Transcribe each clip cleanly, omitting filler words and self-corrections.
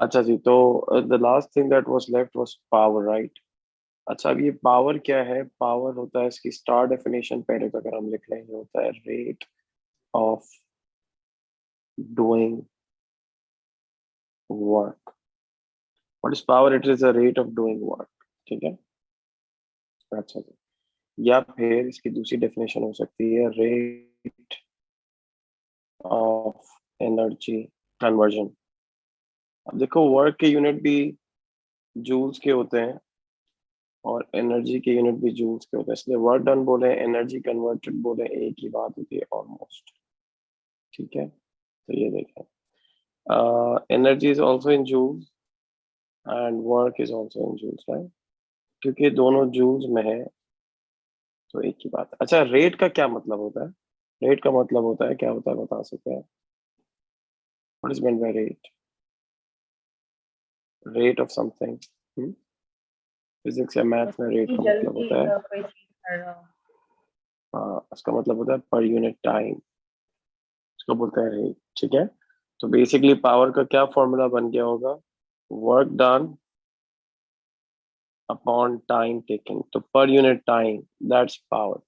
अच्छा जी, तो the last thing that was left was power, right? अच्छा, अब ये पावर क्या है? पावर होता है, इसकी स्टार डेफिनेशन पहले तो अगर हम लिख लें, ये होता है rate of doing work. What is power? It is the rate of doing work. ठीक है। अच्छा जी, या फिर इसकी दूसरी डेफिनेशन हो सकती है रेट ऑफ एनर्जी कन्वर्जन। अब देखो, वर्क के यूनिट भी जूल्स के होते हैं और एनर्जी के यूनिट भी जूल्स के होते हैं, इसलिए वर्क डन बोले, एनर्जी कन्वर्टेड बोले, एक ही बात होती है ऑलमोस्ट। ठीक है, तो ये देखें, energy is also in joules and work is also in joules, right? क्योंकि दोनों जूल्स में है, तो एक ही बात है। अच्छा, रेट का क्या मतलब होता है? रेट का मतलब होता है, क्या होता है बता सकते हैं? What is meant by rate? Rate of something. Physics या मैथ में रेट कितनी का मतलब जल्दी होता है, कोई चीज कर रहा हो। हाँ, उसका मतलब होता है पर यूनिट टाइम, उसको बोलते हैं रेट। ठीक है, तो बेसिकली पावर का क्या फॉर्मूला बन गया होगा? Work done upon time taken, तो per unit time, that's power.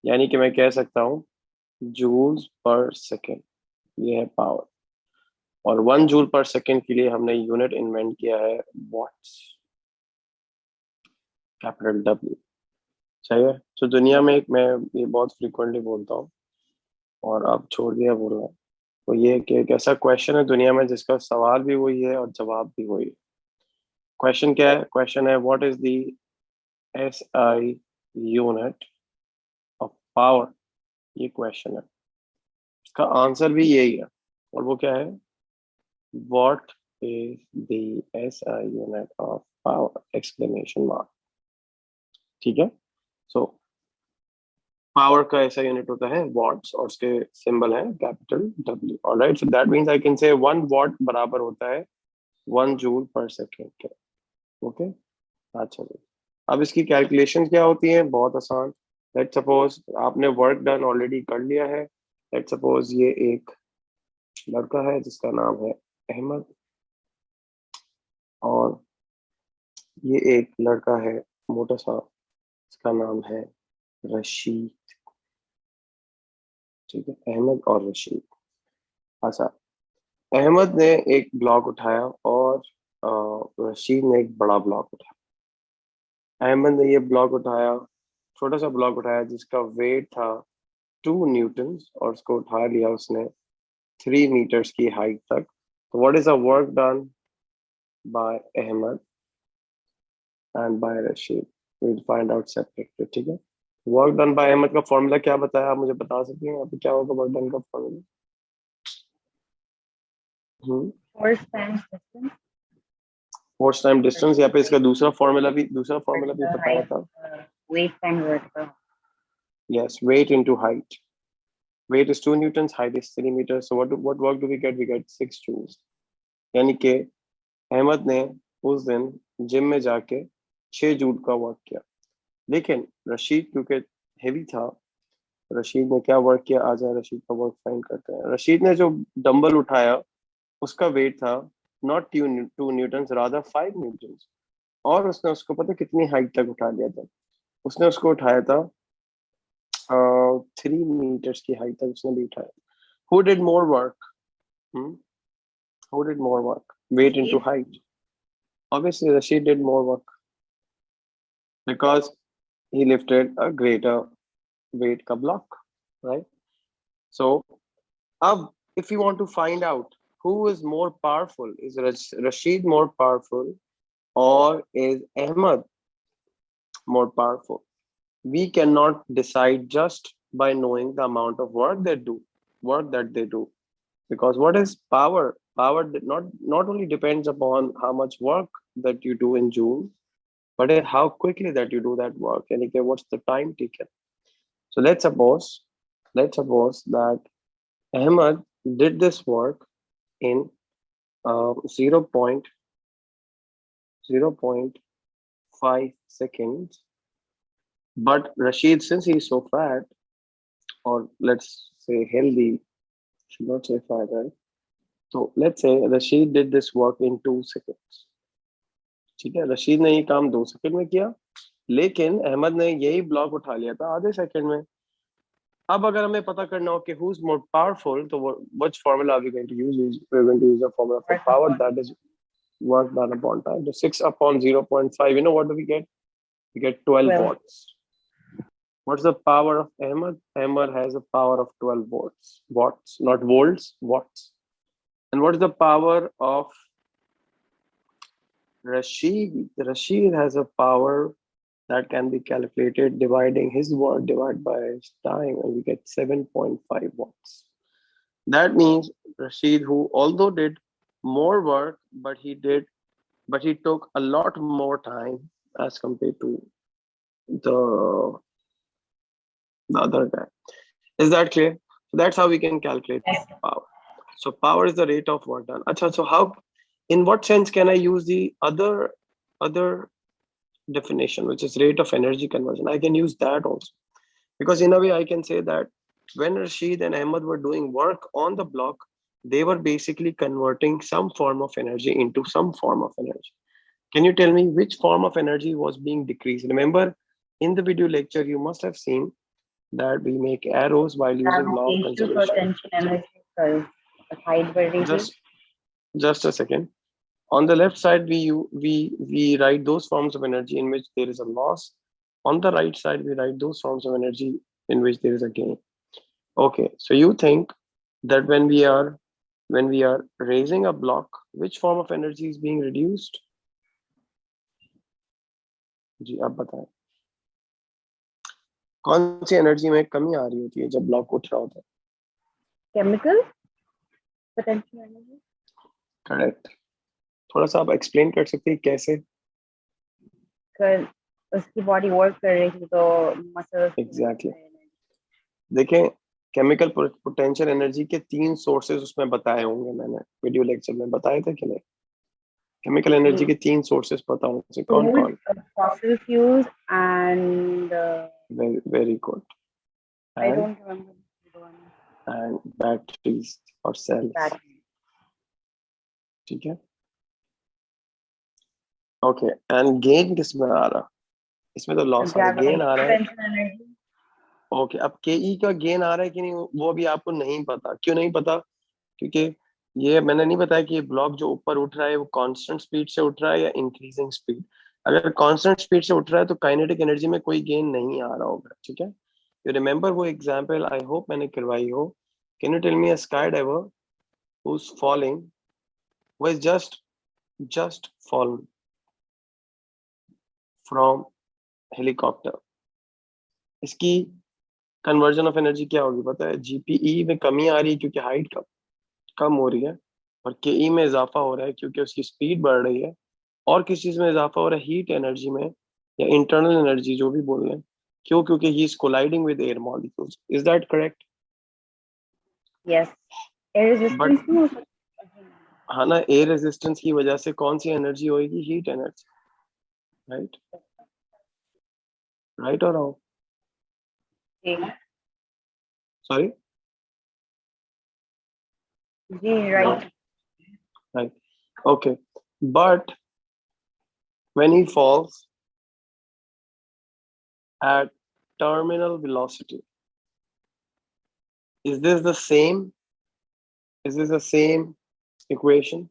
यानी कि मैं कह सकता हूँ जूल्स पर सेकेंड, ये है पावर। और 1 जूल पर सेकेंड के लिए हमने यूनिट इन्वेंट किया है वॉट्स, कैपिटल डब्ल्यू। सही है। तो दुनिया में एक, मैं ये बहुत फ्रिक्वेंटली बोलता हूँ और अब छोड़ दिया बोलना, तो ये कि एक ऐसा क्वेश्चन है दुनिया में जिसका सवाल भी वही है और जवाब भी वही है। क्वेश्चन क्या है? क्वेश्चन है what is the SI unit of power. ये क्वेश्चन है, इसका आंसर भी यही है, और वो क्या है? What is the SI unit of power, exclamation mark. ठीक है। सो पावर का ऐसा यूनिट होता है वॉट्स और उसके सिंबल है capital W. Alright, so that means I can say 1 what बराबर होता है 1 जूल पर सेकेंड के। ओके। अच्छा जी, अब इसकी कैलकुलेशन क्या होती है? बहुत आसान। लेट सपोज आपने वर्क डन ऑलरेडी कर लिया है। लेट सपोज ये एक लड़का है जिसका नाम है अहमद, और ये एक लड़का है मोटा सा, इसका नाम है रशीद। ठीक है, अहमद और रशीद। अच्छा, अहमद ने एक ब्लॉक उठाया और रशीद ने एक बड़ा ब्लॉक उठाया। अहमद ने ये ब्लॉक उठाया, छोटा सा ब्लॉक उठाया जिसका वेट था 2 न्यूटन, और उसको उठा लिया उसने 3 मीटर्स की हाइट तक। तो what is the work done by Ahmad and by Rashid? Will find out separately. ठीक है, वर्क डन बाय अहमद का फॉर्मूला क्या बताया? आप मुझे बता सकते हैं यहाँ पे क्या होगा वर्क डन का formula? Hmm force times distance force time distance, या फिर इसका वेट दूसरा फॉर्मूला भी बताया हाइट था। Weight time work. Yes, weight into height. Weight is 2 newtons, height is 3 meters. So what work do we get? We get 6 joules. यानी कि अहमद ने उस दिन जिम में जाके 6 जूल का वर्क किया। लेकिन रशीद क्योंकि हेवी था, रशीद ने क्या वर्क किया? आ जाए रशीद का वर्क फाइंड करते हैं। रशीद ने जो डंबल उठाया उसका वेट था नॉट 2 न्यूटन, रादर 5 न्यूटन, और उसने उसको पता कितनी हाइट तक उठा लिया था? उसने उसको उठाया था 3 मीटर्स की हाइट तक उसने भी उठाया। Who did more work? Who did more work? Weight into Rashid. height. Obviously, Rashid did more work because he lifted a greater weight ka block, right? So, अब if you want to find out who is more powerful, is Rashid more powerful or is Ahmad more powerful? We cannot decide just by knowing the amount of work that they do. Because what is power? Power not only depends upon how much work that you do in joules, but how quickly that you do that work, and okay, what's the time taken. So let's suppose that Ahmad did this work in 0.5 seconds, but Rashid, since he's so fat, or let's say healthy, should not say fat, right? तो let's say Rashid did this work in 2 seconds. ठीक है, रशीद ने ये काम 2 second में किया, लेकिन अहमद ने यही ब्लॉक उठा लिया था आधे सेकंड में. अब अगर हमें पता करना हो कि हु इज मोर पावरफुल, तो which formula are we going to use? We are going to use the formula for Work power, upon that is work done upon time. So 6 upon 0.5, you know what do we get? We get 12 12. watts. What's the power of Ahmed? Ahmed has a power of 12 watts. Watts, not volts, watts. And what is the power of Rashid? Rashid has a power that can be calculated dividing his watt divided by his time, and we get 7.5 watts. That means Rashid, who although did more work, but he took a lot more time as compared to the the other guy. Is that clear? So that's how we can calculate Yes. power. So power is the rate of work done. Achha, so how, in what sense can I use the other definition, which is rate of energy conversion? I can use that also, because in a way I can say that when Rashid and Ahmed were doing work on the block, they were basically converting some form of energy into some form of energy. Can you tell me which form of energy was being decreased? Remember, in the video lecture, you must have seen that we make arrows while using law of Gravitational conservation. potential energy because the height variables. Just a second. On the left side, we write those forms of energy in which there is a loss. On the right side, we write those forms of energy in which there is a gain. Okay, so you think that when we are raising a block, which form of energy is being reduced? जी आप बताएं, कौन सी energy में कमी आ रही होती है जब block उठ रहा होता है? Chemical potential energy. करेक्ट. थोड़ा सा आप एक्सप्लेन कर सकते हैं कैसे? Because उसकी बॉडी वर्क कर रही थी तो मसल्स एग्जैक्टली. देखें, केमिकल पोटेंशियल एनर्जी के 3 सोर्सेज उसमें बताए होंगे, मैंने वीडियो लेक्चर में बताए थे कि नहीं? केमिकल एनर्जी के 3 सोर्सेस पता होने से कौन कौन? fossil fuels and very good. I don't remember the one. And batteries और सेल्स. Battery. ठीक है. ओके, एंड गेन किस में आ रहा? इसमें तो लॉस आ रहा है, गेन आ रहा है. Potential energy. ओके, अब के ई का गेन आ रहा है कि नहीं, वो अभी आपको नहीं पता. क्यों नहीं पता? क्योंकि ये मैंने नहीं बताया कि ये ब्लॉक जो ऊपर उठ रहा है वो कांस्टेंट स्पीड से उठ रहा है या इंक्रीजिंग स्पीड. अगर कांस्टेंट स्पीड से उठ रहा है तो काइनेटिक एनर्जी में कोई गेन नहीं आ रहा होगा. ठीक है. यू रिमेंबर वो एग्जांपल, आई होप मैंने करवाई हो. Can you tell me a sky diver who is falling, who is just fallen from helicopter? इसकी कन्वर्जन ऑफ एनर्जी क्या होगी पता है? जीपीई में कमी आ रही है क्योंकि हाइट कम हो रही है, और के ई में इजाफा हो रहा है क्योंकि उसकी स्पीड बढ़ रही है, और किस चीज में इजाफा हो रहा है? हीट एनर्जी में या इंटरनल एनर्जी, जो भी बोल रहे हैं. क्यों? क्योंकि he is colliding with air molecules. Is that correct? Yes. Air but resistance भी हो सकता है. हाँ ना, एयर रेजिस्टेंस की वजह से कौन सी एनर्जी होगी? Heat energy. राइट? राइट और wrong? Ji. Sorry. Ji, right. Right. Okay. But when he falls at terminal velocity, is this the same? Is this the same equation?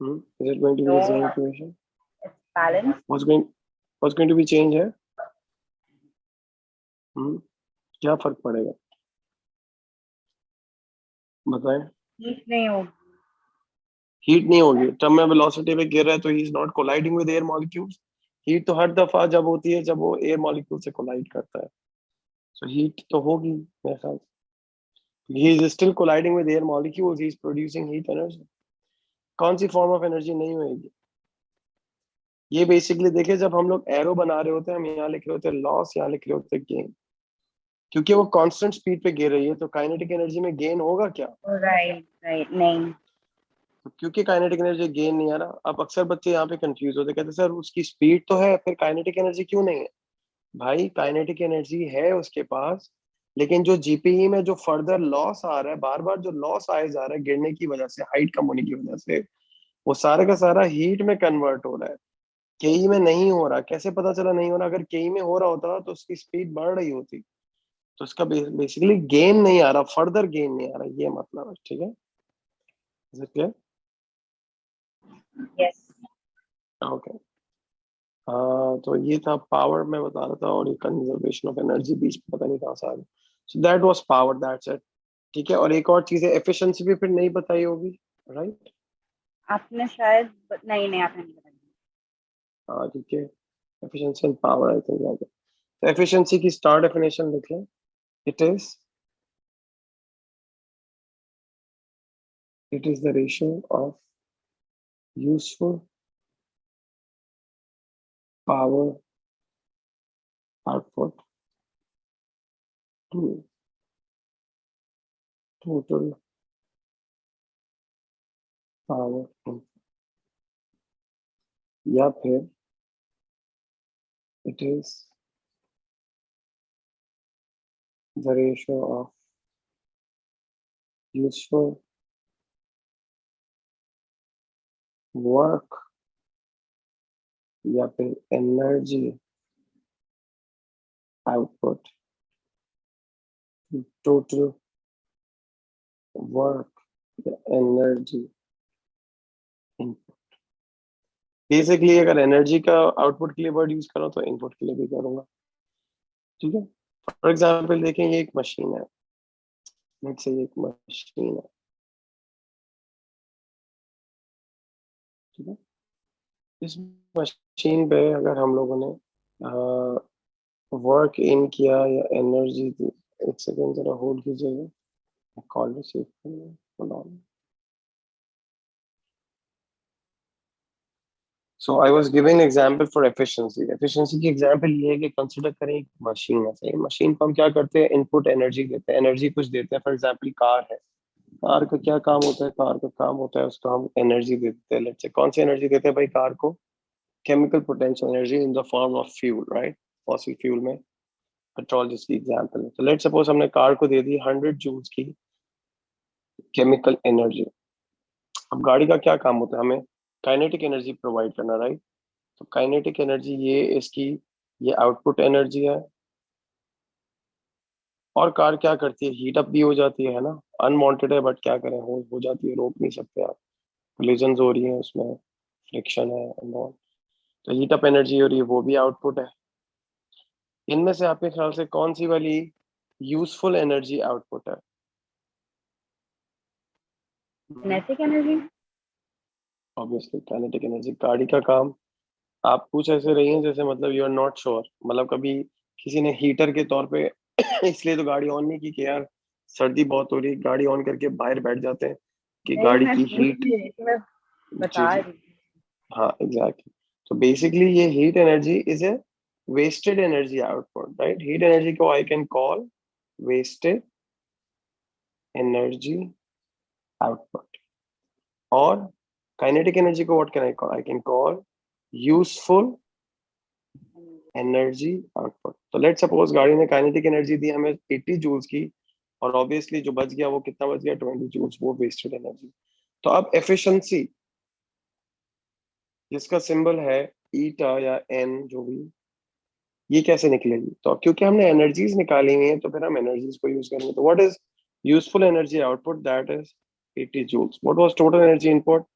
Is it going to be the same No, equation? it's balance. What's going to be changed here? क्या फर्क पड़ेगा? बताएं. Heat नहीं होगी. Heat नहीं होगी. Terminal velocity पे गिर रहा है तो he is not colliding with air molecules. Heat तो हर दफा जब होती है जब वो एयर मॉलिक्यूल से कोलाइड करता है. सो हीट तो होगी मेरे ख्याल से. He is still colliding with air molecules. He is producing heat energy. कौन सी फॉर्म ऑफ एनर्जी नहीं होगी? ये बेसिकली देखिए, जब हम लोग एरो बना रहे होते हैं, हम यहाँ लिख रहे होते हैं लॉस, यहाँ लिख रहे होते हैं गेन, क्योंकि वो कांस्टेंट स्पीड पे गिर रही है. तो काइनेटिक एनर्जी में गेन होगा क्या? Right. नहीं. तो क्योंकि काइनेटिक एनर्जी गेन नहीं आ रहा. अब अक्सर बच्चे यहाँ पे कंफ्यूज होते, कहते सर उसकी स्पीड तो है, फिर काइनेटिक एनर्जी क्यों नहीं है? भाई काइनेटिक एनर्जी है उसके पास, लेकिन जो जीपीई में जो फर्दर लॉस आ रहा है, बार बार जो लॉस आए जा रहा है गिरने की वजह से, हाइट कम होने की वजह से, वो सारा का सारा हीट में कन्वर्ट हो रहा है। केई में नहीं हो रहा, कैसे पता चला नहीं हो रहा? अगर केई में हो रहा होता तो उसकी स्पीड बढ़ रही होती। तो उसका बेसिकली गेन नहीं आ रहा, फर्दर गेन नहीं आ रहा, ये मतलब है। ठीक है, is it clear? Yes. Okay. हाँ, तो ये था पावर मैं बता रहा था, और ये कंजर्वेशन ऑफ एनर्जी बीच में पता नहीं कहाँ से आ गया। So that was power, that's it. ठीक है, और एक और चीज है, एफिशिएंसी भी फिर नहीं बताई होगी, राइट? आपने शायद नहीं नहीं आपने नहीं बताया। हाँ ठीक है, efficiency and power I think like. तो एफिशिएंसी की स्टार डेफिनेशन लिख लें। It is the ratio of useful power output to total power input, या फिर it is the ratio of useful work, या फिर एनर्जी आउटपुट टोटल वर्क या energy input. Basically अगर एनर्जी का आउटपुट के लिए वर्ड यूज करो तो इनपुट के लिए भी करूंगा। ठीक है, फॉर एग्जाम्पल देखें, ये एक मशीन है, लेट्स से ये एक मशीन है। ठीक है, इस मशीन पे अगर हम लोगों ने वर्क इन किया या एनर्जी दी, एक सेकेंड जरा होल्ड कीजिएगा, कॉल रिसीव करना। So I was giving example for efficiency. Efficiency की एग्जांपल ये है कि कंसीडर करें एक मशीन है, सही? मशीन को हम क्या करते हैं, इनपुट एनर्जी देते हैं, एनर्जी कुछ देते हैं। फॉर एग्जांपल कार है, कार का क्या काम होता है? कार का काम होता है उसको हम एनर्जी देते हैं। लेट्स से कौन सी एनर्जी देते हैं भाई कार को? Chemical potential energy in the form of fuel, right? Fossil fuel में पेट्रोल जिसकी एग्जांपल है। तो लेट सपोज हमने कार को दे दी 100 जूल्स की केमिकल एनर्जी। अब गाड़ी का क्या काम होता है? हमें काइनेटिक एनर्जी प्रोवाइड करना, राइट? तो काइनेटिक एनर्जी ये इसकी, ये आउटपुट एनर्जी है। और कार क्या करती है? हीट अप भी हो जाती है ना? अनवांटेड है बट क्या करें, हो जाती है, रोक नहीं सकते आप। कोलिजन हो रही है उसमें, फ्रिक्शन है and all। तो हीट अप एनर्जी हो रही है, वो भी आउटपुट है। इनमें से आपके ख्याल से कौन सी वाली यूजफुल एनर्जी आउटपुट है? Kinetic energy. Obviously kinetic energy. गाड़ी का काम, आप पूछ ऐसे रही हैं जैसे मतलब यू आर नॉट श्योर, मतलब कभी किसी ने हीटर के तौर पे इसलिए तो गाड़ी ऑन नहीं की कि यार सर्दी बहुत हो रही है, गाड़ी ऑन करके बाहर बैठ जाते हैं कि नहीं गाड़ी मैं की पूछ हीट। नहीं रही थी, मैं जी बता जी, रही थी। हाँ एग्जैक्टली। तो बेसिकली ये heat energy is a wasted energy output, right? Heat energy को I can call wasted energy output, और kinetic energy को what can I call? I can call useful energy output। तो लेट सपोज गाड़ी ने kinetic energy दी हमें 80 joules की, और obviously जो बच गया वो कितना बच गया? 20 जूल्स, वो वेस्टेड एनर्जी। तो अब एफिशिएंसी, जिसका सिंबल है ईटा या एन जो भी, ये कैसे निकलेगी? तो क्योंकि हमने एनर्जीज निकाली हुई है तो फिर हम एनर्जीज को यूज करेंगे। तो what is useful energy output? That is 80 joules. What was total energy input?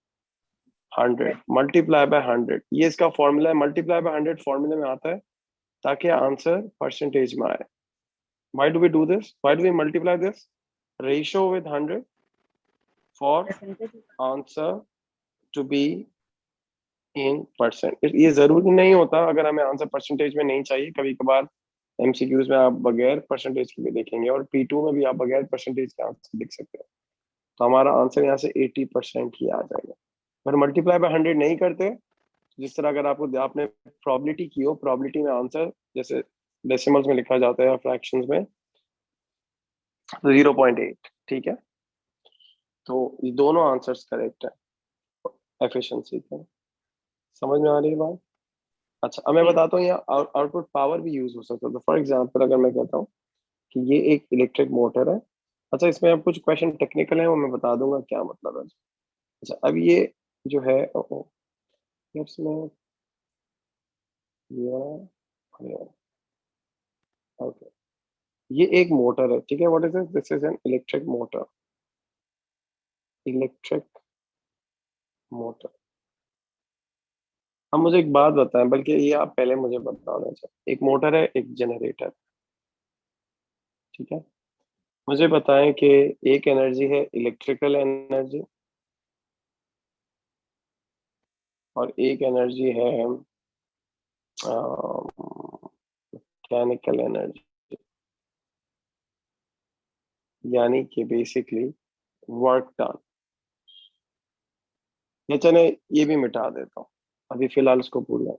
100 multiply by 100। ये इसका फॉर्मूला है, मल्टीप्लाई बाय 100 फॉर्मूले में आता है ताकि आंसर परसेंटेज में आए। Why do we do this? Why do we multiply this ratio with 100 for percentage. Answer to be in percent? ये जरूरी नहीं होता, अगर हमें आंसर परसेंटेज में नहीं चाहिए, कभी कभार एमसीक्यूज में आप बगैर परसेंटेज के भी देखेंगे, और P2 में भी आप बगैर परसेंटेज के आंसर लिख सकते हैं। तो हमारा आंसर यहाँ से 80% ही आ जाएगा। पर मल्टीप्लाई बाय 100 नहीं करते। जिस तरह अगर आपको, आपने प्रोबेबिलिटी की हो, प्रोबेबिलिटी में आंसर जैसे डेसिमल्स में लिखा जाता है या फ्रैक्शंस में, 0.8। ठीक है, तो ये दोनों आंसर्स करेक्ट है एफिशिएंसी के। समझ में आ रही है बात? अच्छा, अब मैं जी। बताता हूँ यहाँ आउटपुट पावर भी यूज हो सकता है। तो फॉर एग्जाम्पल अगर मैं कहता हूँ कि ये एक इलेक्ट्रिक मोटर है। अच्छा, इसमें अब कुछ क्वेश्चन टेक्निकल है, वो मैं बता दूंगा क्या मतलब है। अच्छा, अब ये जो है इसमें ये ओके, ये एक मोटर है, ठीक है। What is this? This is an electric motor, electric motor. अब मुझे एक बात बताएं, बल्कि ये आप पहले मुझे बताना चाहिए। एक मोटर है, एक जनरेटर, ठीक है। मुझे बताएं कि एक एनर्जी है इलेक्ट्रिकल एनर्जी और एक एनर्जी है मैकेनिकल एनर्जी, यानी कि बेसिकली वर्क डन। या चले ये भी मिटा देता हूँ, अभी फिलहाल इसको भूल जाओ।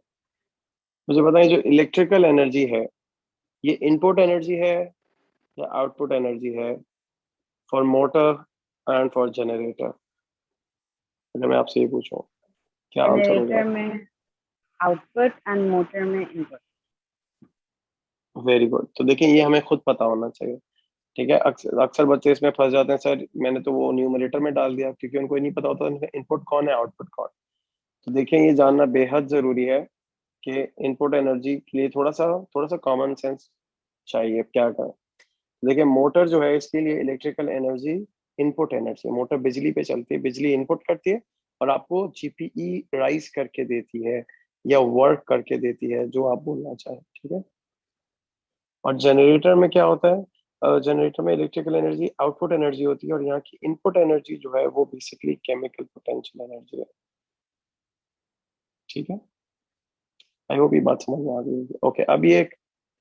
मुझे बताएं, जो इलेक्ट्रिकल एनर्जी है, ये इनपुट एनर्जी है या आउटपुट एनर्जी है for motor and for generator? अगर मैं आपसे ये पूछूं, क्या आंसर होगा? जनरेटर में आउटपुट एंड मोटर में इनपुट। Very good. तो देखिए, ये हमें खुद पता होना चाहिए, ठीक है। अक्सर अक्सर बच्चे इसमें फंस जाते हैं, सर मैंने तो वो न्यूमरेटर में डाल दिया, क्योंकि उनको ये नहीं पता होता इनपुट कौन है आउटपुट कौन। तो देखिए, ये जानना बेहद जरूरी है कि इनपुट एनर्जी के लिए थोड़ा सा कॉमन सेंस चाहिए। क्या करें? देखिए, मोटर जो है इसके लिए electrical energy input energy. Motor बिजली पे चलती है, बिजली इनपुट करती है और आपको जीपीई राइज करके देती है या वर्क करके देती है, जो आप बोलना चाहें, ठीक है। और जनरेटर में क्या होता है? जनरेटर में इलेक्ट्रिकल एनर्जी आउटपुट एनर्जी होती है और यहाँ की इनपुट एनर्जी जो है वो बेसिकली केमिकल पोटेंशियल एनर्जी है, ठीक है। आई होप ये बात समझ में आ गई होगी। ओके, अब ये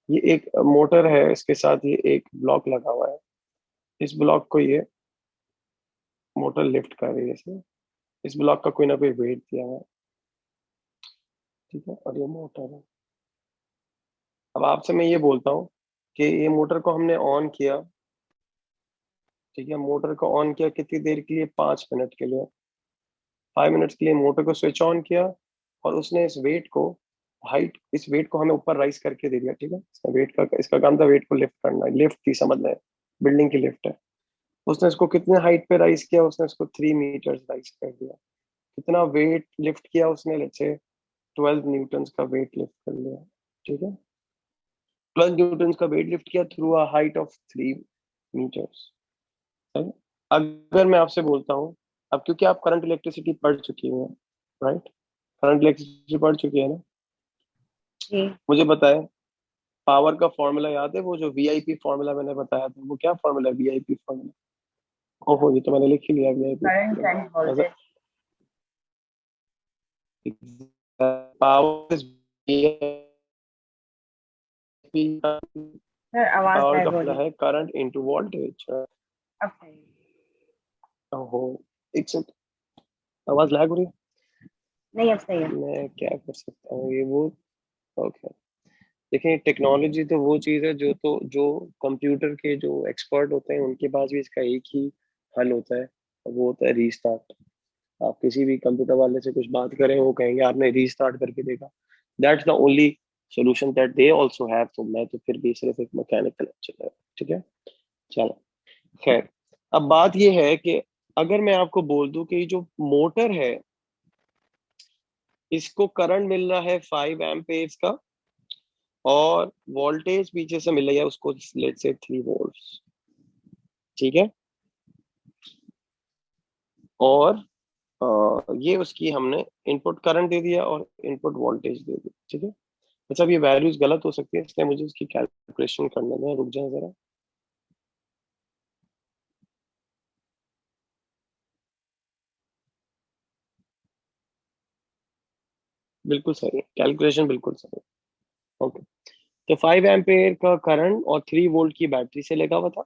एक मोटर है, इसके साथ ये एक ब्लॉक लगा हुआ है। इस ब्लॉक को ये मोटर लिफ्ट कर रही है इसे। इस ब्लॉक का कोई ना कोई वेट दिया हुआ है, ठीक है, और ये मोटर है। अब आपसे मैं ये बोलता हूँ कि ये मोटर को हमने ऑन किया, ठीक है। मोटर को ऑन किया कितनी देर के लिए? 5 मिनट के लिए। 5 मिनट्स के लिए मोटर को स्विच ऑन किया और उसने इस वेट को हमें ऊपर राइज करके दे दिया, ठीक है। इसका काम था वेट को लिफ्ट करना, लिफ्ट थी, समझ लें बिल्डिंग की लिफ्ट है। उसने इसको कितने हाइट पे राइज किया? उसने इसको 3 मीटर्स राइज कर दिया। कितना वेट लिफ्ट किया उसने? लेट्स से 12 न्यूटन का वेट लिफ्ट कर लिया, ठीक है। 12 न्यूटन का वेट लिफ्ट किया through a height of 3 metres. अगर मैं आपसे बोलता हूँ, अब क्योंकि आप करंट इलेक्ट्रिसिटी पढ़ चुकी हैं, राइट? करंट इलेक्ट्रिसिटी पढ़ चुकी है ना? जी। मुझे बताएं, पावर का फॉर्मूला याद है? वो जो वीआईपी फॉर्मूला मैंने बताया था, वो क्या फॉर्मूला है वीआईपी फॉर्मूला? ओहो, ये तो मैंने लिख ही लिया VIP current and formula. Voltage. Power sir आवाज पावर का गायब हो फॉर्मूला रही। है करंट इंटू वोल्टेज। अब सही। ओहो, एक सेकंड, आवाज लैग हो रही है। नहीं, अब सही है। मैं क्या कर सकता हूँ ये वो। ओके, देखिए, टेक्नोलॉजी तो वो चीज़ है जो कंप्यूटर के जो एक्सपर्ट होते हैं उनके पास भी इसका एक ही हल होता है, और वो होता है रीस्टार्ट। आप किसी भी कंप्यूटर वाले से कुछ बात करें, वो कहेंगे आपने रीस्टार्ट करके देखा। That's the only solution that they also have. तो मैं तो फिर भी सिर्फ एक मैकेनिकल इंजीनियर, ठीक है। चलो, खैर, अब बात ये है कि अगर मैं आपको बोल दूं कि ये जो मोटर है, इसको करंट मिल रहा है 5 एम्पेयर्स का और वोल्टेज पीछे से मिल रहा है उसको, लेट्स से 3 वोल्ट्स, ठीक है। और ये उसकी हमने इनपुट करंट दे दिया और इनपुट वोल्टेज दे दी, ठीक है। अच्छा, अब ये वैल्यूज गलत हो सकती है, इसलिए मुझे उसकी कैलकुलेशन करने दें, रुक जाए जरा। बिल्कुल सही है, कैलकुलेशन बिल्कुल सही है। ओके, तो 5 एम्पेयर का करंट और 3 वोल्ट की बैटरी से लगा हुआ था।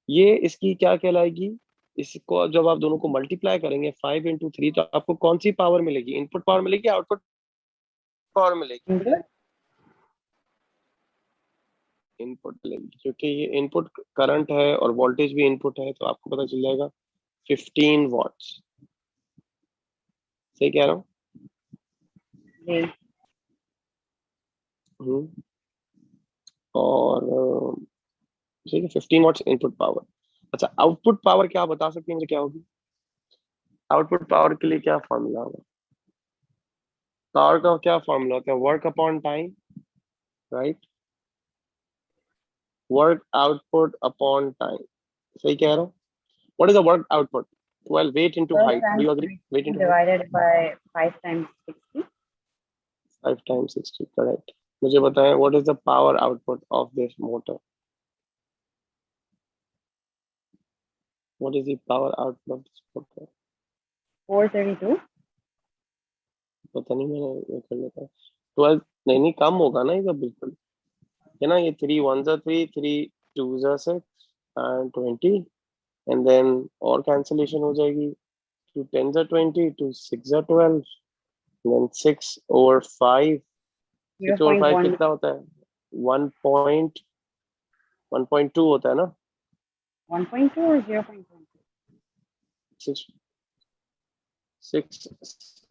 ये इसकी क्या कहलाएगी? इसको जब आप दोनों को मल्टीप्लाई करेंगे 5 इंटू 3, तो आपको कौन सी पावर मिलेगी? इनपुट पावर मिलेगी, आउटपुट पावर मिलेगी? इनपुट। इनपुट मिलेगी, क्योंकि ये इनपुट करंट है और वोल्टेज भी इनपुट है, तो आपको पता चल जाएगा 15 वॉट्स। सही कह रहा हूँ? जी। हम्म। और ठीक है, 15 वॉट्स इनपुट पावर। अच्छा, आउटपुट पावर क्या आप बता सकते हैं मुझे, क्या होगी? आउटपुट पावर के लिए क्या फॉर्मूला होगा? पावर का क्या फॉर्मूला होता है? Work upon time, right? Work output upon time, सही कह रहा हूँ? What is the work output? 12 weight into 12 height, do times you agree? Weight 15 into height, divided by 5 times 60. 5 times 60, correct. मुझे बताएं, what is the power output of this motor? What is the power output of this motor? 432. पता नहीं, मैंने ये कर लेता 12, नहीं नहीं, कम होगा ना ये तो बिल्कुल, है ना? ये 3 1s are 3, 3 2s are 6 and 20, and then और cancellation हो जाएगी, 2 10s are 20, 2 6 are 12, and then 6 over 5, 6 over 5 0.1. कितना होता है? 1 point 1.2 होता है ना? 1.2 or 0.1? 6 6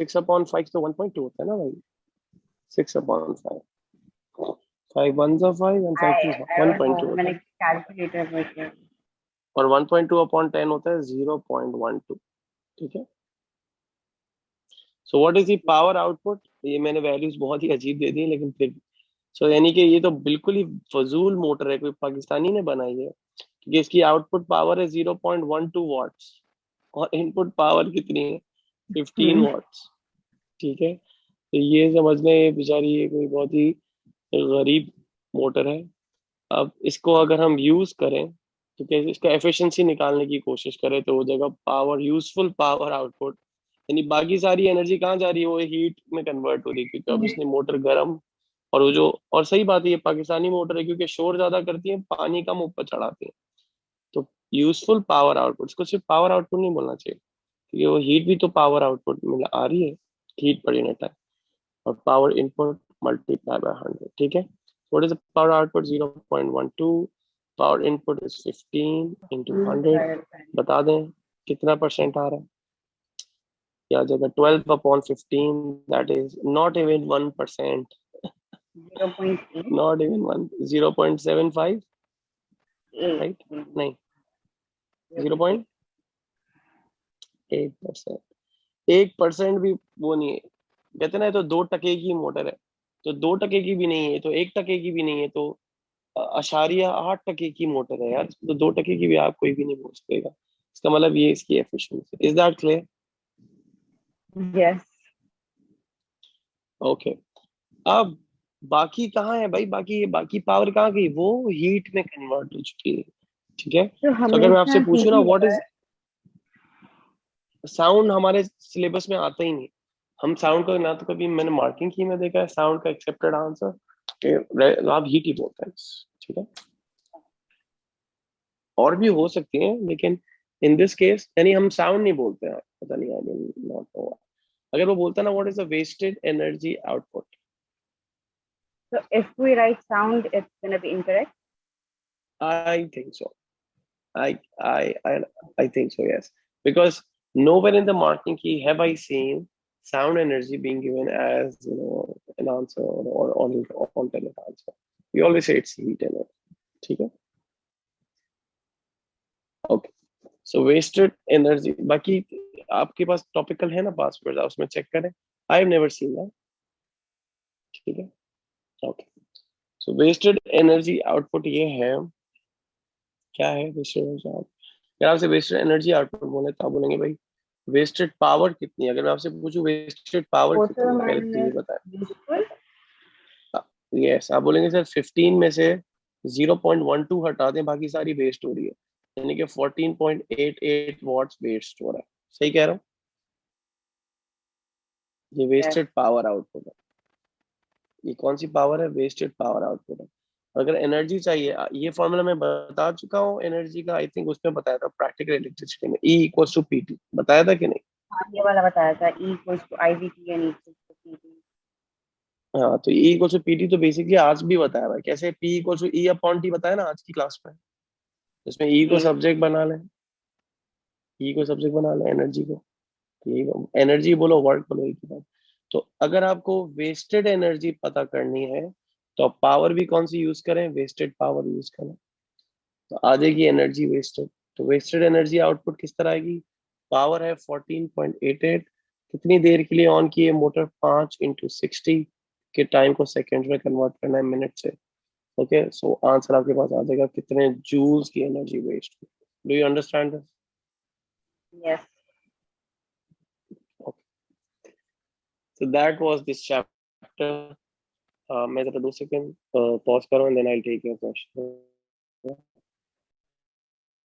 6 अपॉन 5 तो 1.2 होता है ना भाई? 6 upon 5, 5 1s are 5 and 5 2s are I don't know. 1.2 होता मैंने है, calculator में किया. और 1.2 अपॉन 10 होता है 0.12, ठीक है? So what is the power output? ये मैंने वैल्यूज बहुत ही अजीब दे दी, लेकिन फिर सो यानी कि ये तो बिल्कुल ही फजूल मोटर है, कोई पाकिस्तानी ने बनाई है, क्योंकि इसकी आउटपुट पावर है 0.12 वॉट्स और इनपुट पावर कितनी है? 15 वॉट्स, ठीक है? तो ये समझ लें, ये बेचारी ये कोई बहुत ही गरीब मोटर है। अब इसको अगर हम यूज करें, तो कैसे इसका एफिशिएंसी निकालने की कोशिश करें, तो हो जाएगा पावर, यूजफुल पावर आउटपुट, यानी बाकी सारी एनर्जी कहाँ जा रही है? वो हीट में कन्वर्ट हो रही है, क्योंकि अब इसने मोटर गर्म, और वो जो, और सही बात है, ये पाकिस्तानी मोटर है क्योंकि शोर ज्यादा करती है, पानी कम ऊपर चढ़ाती है। तो यूजफुल पावर आउटपुट, इसको सिर्फ पावर आउटपुट नहीं बोलना चाहिए, क्योंकि वो हीट भी तो पावर आउटपुट में आ रही है, हीट पर यूनिट है, और पावर इनपुट मल्टीप्लाई बाय 100, ठीक है? What is the power output? 0.12, power input is 15 into 100, बता दें कितना परसेंट आ रहा है? क्या आ जाएगा? 12 upon 15, that is not even 1%, 0.8. Not even 1, 0.75, right? नहीं, 0.8. 0.8%, 1% भी वो नहीं है। कहते ना, ये तो 2% की मोटर है, तो 2% की भी नहीं है, तो 1% की भी नहीं है, तो अशारिया 8% की मोटर है यार, तो 2% की भी आप कोई भी नहीं बोल सकेगा। इसका मतलब ये इसकी efficiency. Is that clear? Yes. Okay. अब बाकी कहाँ है भाई? बाकी पावर कहाँ गई? वो हीट में कन्वर्ट हो चुकी है, ठीक है? तो तो अगर मैं आपसे हमेशा पूछूं ठीक ना, ही व्हाट होता इज है. साउंड, हमारे सिलेबस में आता ही नहीं। हम साउंड का ना तो कभी मैंने मार्किंग की में देखा है साउंड का एक्सेप्टेड आंसर, आप हीट ही बोलते हैं, ठीक है? और भी हो सकती हैं, लेकिन इन दिस केस यानी हम साउंड नहीं बोलते हैं, पता नहीं, आई मीन नॉट नो। अगर वो बोलता ना, what is the wasted energy output? So if we write sound, it's gonna be incorrect. I think so, I I I I think so, yes, because nowhere in the marking key have I seen sound energy being given as, an answer, or alternate answer. We always say it's heat energy, ठीक है? Okay, सो wasted energy, बाकी आपके पास topical है ना password, उसमें check करें। I have never seen that, ठीक है? ओके, सो वेस्टेड एनर्जी आउटपुट ये है, क्या है वेस्टेड एनर्जी आउटपुट? अगर आपसे वेस्टेड एनर्जी आउटपुट बोले, तो आप बोलेंगे भाई वेस्टेड पावर कितनी है? अगर मैं आपसे पूछूं वेस्टेड पावर Total कितनी है, पहले तो ये minus बताएं। useful. यस, आप बोलेंगे सर 15 में से 0.12 हटा दें, बाकी सारी वेस्ट हो रही है, यानी कि 14.88 वॉट्स वेस्ट हो रहा है, सही कह रहा हूँ? ये Yes. वेस्टेड पावर आउटपुट है। ये कौन सी पावर है? वेस्टेड पावर आउटपुट है। अगर एनर्जी चाहिए, ये फॉर्मूला मैं बता चुका हूँ एनर्जी का, आई थिंक उसमें बताया था प्रैक्टिकल इलेक्ट्रिसिटी में, E equals to P T, बताया था कि नहीं? हाँ, ये वाला बताया था. E equals to IVT and E equals to PT. हाँ, तो E equals to P T तो बेसिकली आज भी बताया भाई, कैसे P equals to E upon T बताया ना आज की क्लास में, इसमें E को जी. सब्जेक्ट बना लें, E को सब्जेक्ट बना लें, एनर्जी को, एनर्जी बोलो वर्क बोलो, एक ही बात। तो अगर आपको वेस्टेड एनर्जी पता करनी है, तो पावर भी कौन सी यूज करें? वेस्टेड पावर यूज करें। तो आधे की एनर्जी वेस्टेड। तो वेस्टेड एनर्जी आउटपुट किस तरह आएगी? पावर है 14.88, कितनी देर के लिए ऑन की है मोटर? 5 × 60 के टाइम को सेकंड में कन्वर्ट करना है मिनट से। ओके, सो आंसर आपके पास आ जाएगा कितने जूल्स की एनर्जी वेस्ट हुई। Do you understand this? Yes. So that was this chapter. मैं जरा 2 सेकंड पॉज करो and then I take your question.